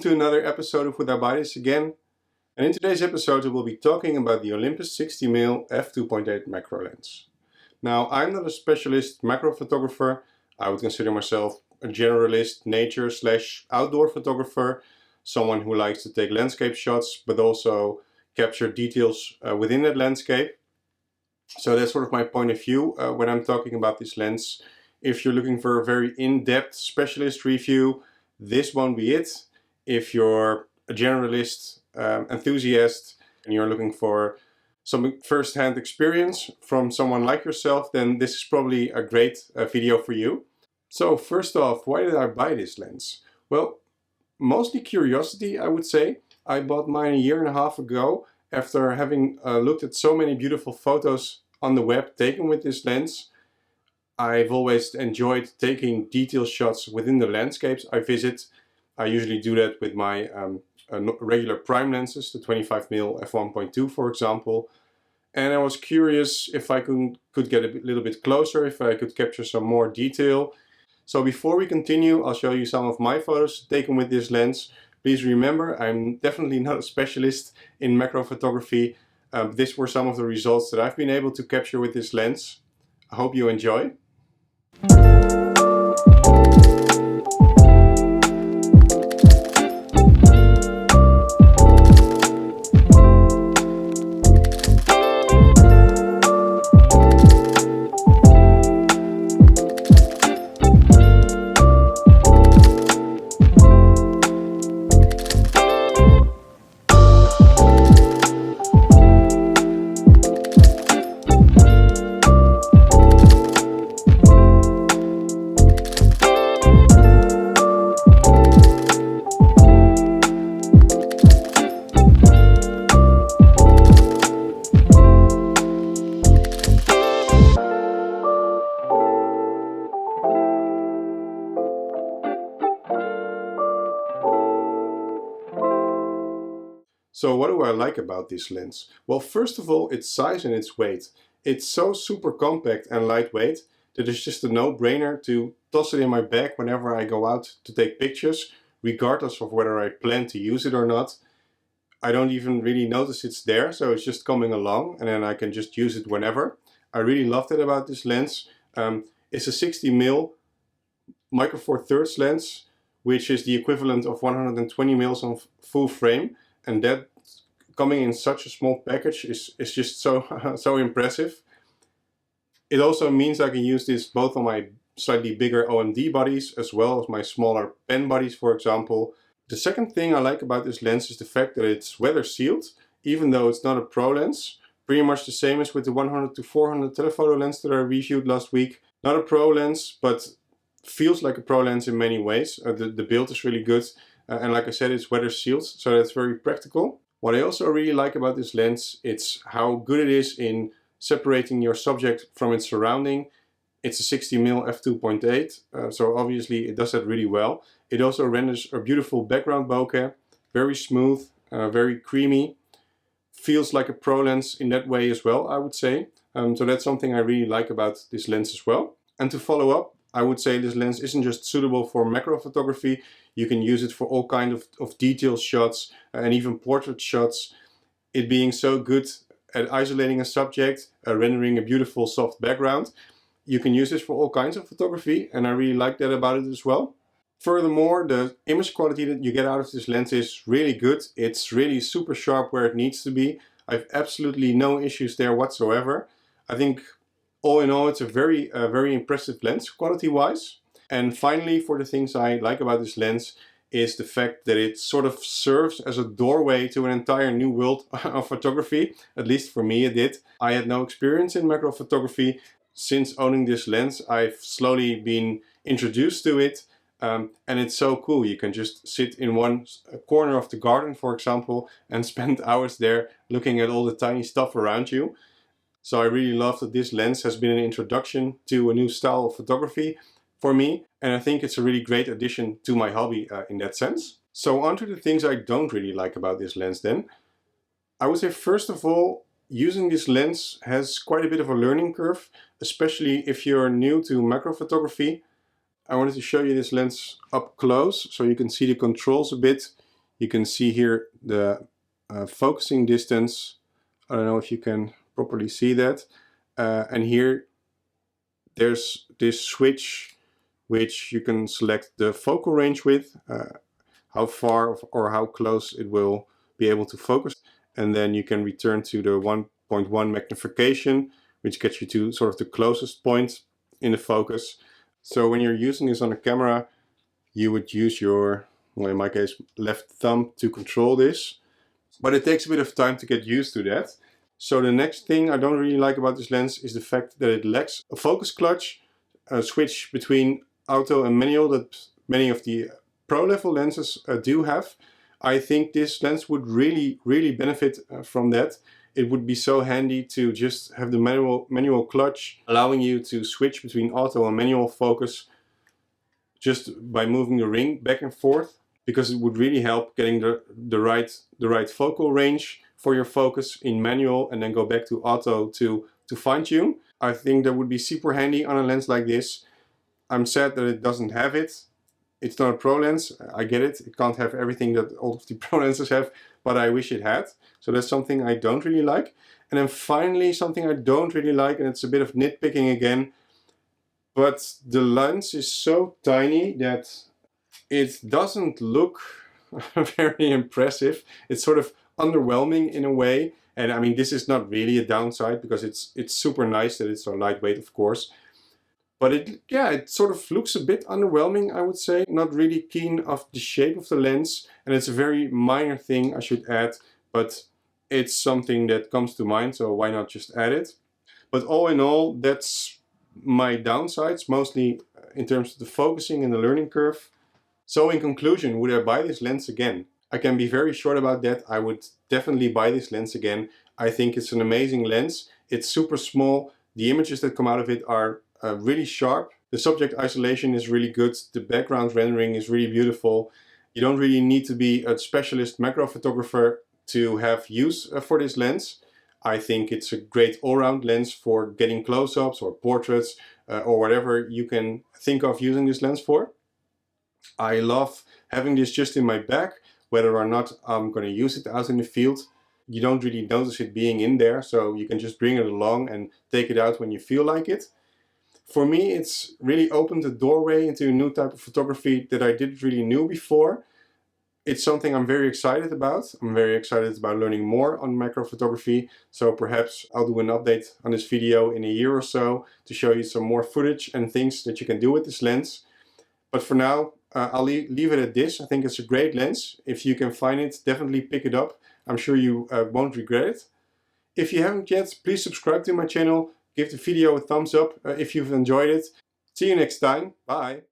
Welcome to another episode of Would I Buy This Again? And in today's episode we will be talking about the Olympus 60mm f2.8 macro lens. Now, I'm not a specialist macro photographer. I would consider myself a generalist nature/outdoor photographer, someone who likes to take landscape shots but also capture details within that landscape. So that's sort of my point of view when I'm talking about this lens. If you're looking for a very in-depth specialist review, this won't be it. If you're a generalist enthusiast and you're looking for some first-hand experience from someone like yourself, then this is probably a great video for you. So first off, why did I buy this lens? Well, mostly curiosity, I would say. I bought mine a year and a half ago after having looked at so many beautiful photos on the web taken with this lens. I've always enjoyed taking detail shots within the landscapes I visit. I usually do that with my regular prime lenses, the 25mm f1.2 for example. And I was curious if I could get a little bit closer, if I could capture some more detail. So before we continue, I'll show you some of my photos taken with this lens. Please remember, I'm definitely not a specialist in macro photography. These were some of the results that I've been able to capture with this lens. I hope you enjoy. So what do I like about this lens? Well, first of all, its size and its weight. It's so super compact and lightweight that it's just a no-brainer to toss it in my bag whenever I go out to take pictures, regardless of whether I plan to use it or not. I don't even really notice it's there, so it's just coming along and then I can just use it whenever. I really love that about this lens. It's a 60mm micro four thirds lens, which is the equivalent of 120mm on full frame, and that coming in such a small package is just so so impressive. It also means I can use this both on my slightly bigger OMD bodies as well as my smaller pen bodies, for example. The second thing I like about this lens is the fact that it's weather sealed, even though it's not a pro lens. Pretty much the same as with the 100-400 telephoto lens that I reviewed last week. Not a pro lens, but feels like a pro lens in many ways. The build is really good. And like I said, it's weather sealed, so that's very practical. What I also really like about this lens, it's how good it is in separating your subject from its surrounding. It's a 60mm f2.8, so obviously it does that really well. It also renders a beautiful background bokeh, very smooth, very creamy. Feels like a pro lens in that way as well, I would say. So that's something I really like about this lens as well. And to follow up, I would say this lens isn't just suitable for macro photography. You can use it for all kinds of detail shots and even portrait shots. It being so good at isolating a subject, rendering a beautiful soft background. You can use this for all kinds of photography, and I really like that about it as well. Furthermore, the image quality that you get out of this lens is really good. It's really super sharp where it needs to be. I have absolutely no issues there whatsoever. I think all in all, it's a very impressive lens quality-wise. And finally, for the things I like about this lens is the fact that it sort of serves as a doorway to an entire new world of photography. At least for me it did. I had no experience in macro photography. Since owning this lens, I've slowly been introduced to it. And it's so cool. You can just sit in one corner of the garden, for example, and spend hours there looking at all the tiny stuff around you. So I really love that this lens has been an introduction to a new style of photography for me, and I think it's a really great addition to my hobby in that sense. So on to the things I don't really like about this lens then. I would say first of all, using this lens has quite a bit of a learning curve, especially if you're new to macro photography. I wanted to show you this lens up close so you can see the controls a bit. You can see here the focusing distance. I don't know if you can properly see that. And here there's this switch which you can select the focal range with, how far or how close it will be able to focus. And then you can return to the 1.1 magnification, which gets you to sort of the closest point in the focus. So when you're using this on a camera, you would use your, well, in my case, left thumb to control this. But it takes a bit of time to get used to that. So the next thing I don't really like about this lens is the fact that it lacks a focus clutch, a switch between auto and manual that many of the pro level lenses do have. I think this lens would really benefit from that. It would be so handy to just have the manual clutch, allowing you to switch between auto and manual focus just by moving the ring back and forth, because it would really help getting the right focal range for your focus in manual and then go back to auto to fine tune. I think that would be super handy on a lens like this. I'm sad that it doesn't have it. It's not a pro lens, I get it. It can't have everything that all of the pro lenses have, but I wish it had. So that's something I don't really like. And then finally, something I don't really like, and it's a bit of nitpicking again, but the lens is so tiny that it doesn't look very impressive. It's sort of underwhelming in a way. And I mean, this is not really a downside because it's super nice that it's so lightweight, of course. But it sort of looks a bit underwhelming, I would say. Not really keen of the shape of the lens. And it's a very minor thing, I should add. But it's something that comes to mind, so why not just add it? But all in all, that's my downsides, mostly in terms of the focusing and the learning curve. So in conclusion, would I buy this lens again? I can be very short about that. I would definitely buy this lens again. I think it's an amazing lens. It's super small. The images that come out of it are really sharp. The subject isolation is really good. The background rendering is really beautiful. You don't really need to be a specialist macro photographer to have use for this lens. I think it's a great all-round lens for getting close-ups or portraits or whatever you can think of using this lens for. I love having this just in my bag, whether or not I'm going to use it out in the field. You don't really notice it being in there, so you can just bring it along and take it out when you feel like it. For me, it's really opened a doorway into a new type of photography that I didn't really know before. It's something I'm very excited about. I'm very excited about learning more on macro photography. So perhaps I'll do an update on this video in a year or so to show you some more footage and things that you can do with this lens. But for now, I'll leave it at this. I think it's a great lens. If you can find it, definitely pick it up. I'm sure you won't regret it. If you haven't yet, please subscribe to my channel. Give the video a thumbs up if you've enjoyed it. See you next time. Bye.